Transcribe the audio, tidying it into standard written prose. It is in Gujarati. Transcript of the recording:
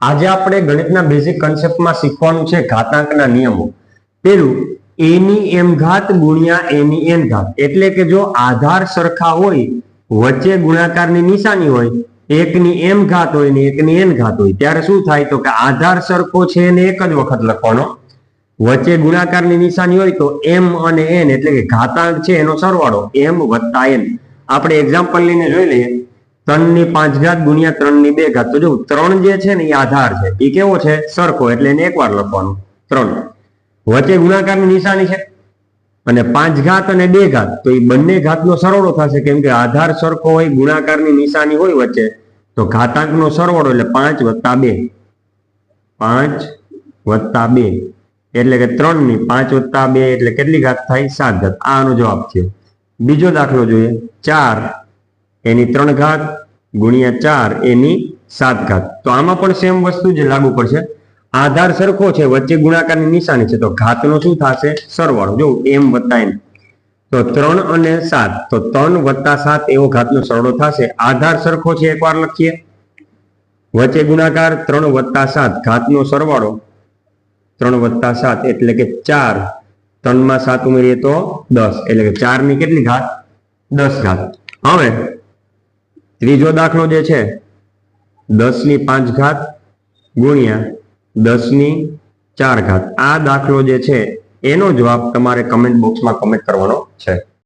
આજે આપણે ગણિતના બેઝિક કોન્સેપ્ટમાં શીખવાનું છે ઘાતાંકના નિયમો। પેલું a ની m ઘાત ગુણ્યા a ની n ઘાત, એટલે કે જો આધાર સરખા હોય, વચ્ચે ગુણાકારની નિશાની હોય, એકની m ઘાત હોય ને એકની n ઘાત હોય, ત્યારે શું થાય તો કે આધાર સરખો છે એને એક જ વખત લખવાનો, વચ્ચે ગુણાકારની નિશાની હોય તો m અને n એટલે કે ઘાતાંક છે એનો સરવાળો m વત્તા n। આપણે એક્ઝામ્પલ લઈને જોઈ લઈએ। 3 ની 5 ઘાત ગુણ્યા 3 ની 2 ઘાત, તો જો 3 જે છે ને એ આધાર છે, એ કેવો છે સરખો, એટલે એને એકવાર લખવાનું 3, વચ્ચે ગુણાકારની નિશાની છે અને 5 ઘાત અને 2 ઘાત, તો એ બંને ઘાતનો સરવાળો થશે, કેમ કે આધાર સરખો હોય, ગુણાકારની નિશાની હોય વચ્ચે, તો ઘાતાંકનો સરવાળો એટલે 5 વત્તા 2, 5 વત્તા 2 એટલે કે 3 ની 5 વત્તા 2 એટલે કેટલી ઘાત થાય? 7 ઘાત। આનો જવાબ છે। બીજો દાખલો જોઈએ। 4 એની 3 ઘાત ગુણ્યા 4 એની 7 ઘાત, તો આમાં પણ સેમ વસ્તુ જ લાગુ પડશે। આધાર સરખો છે, વચ્ચે ગુણાકારની નિશાની છે, તો ઘાતનો શું થશે? સરવાળો। જો m વત્તા n, તો 3 અને 7, તો 3 વત્તા 7 એવો ઘાતનો સરવાળો થશે। આધાર સરખો છે એકવાર લખીએ, વચ્ચે ગુણાકાર 3 વત્તા 7 ઘાતનો સરવાળો 3 વત્તા 7 એટલે કે 4, 3 માં 7 ઉમેરીએ તો 10, એટલે કે 4 ની કેટલી ઘાત? 10 ઘાત। હવે ત્રીજો દાખલો જે છે, 10 ની 5 ઘાત ગુણ્યા 10 ની 4 ઘાત, આ દાખલો જે છે એનો જવાબ તમારે કમેન્ટ બોક્સમાં કમેન્ટ કરવાનો છે।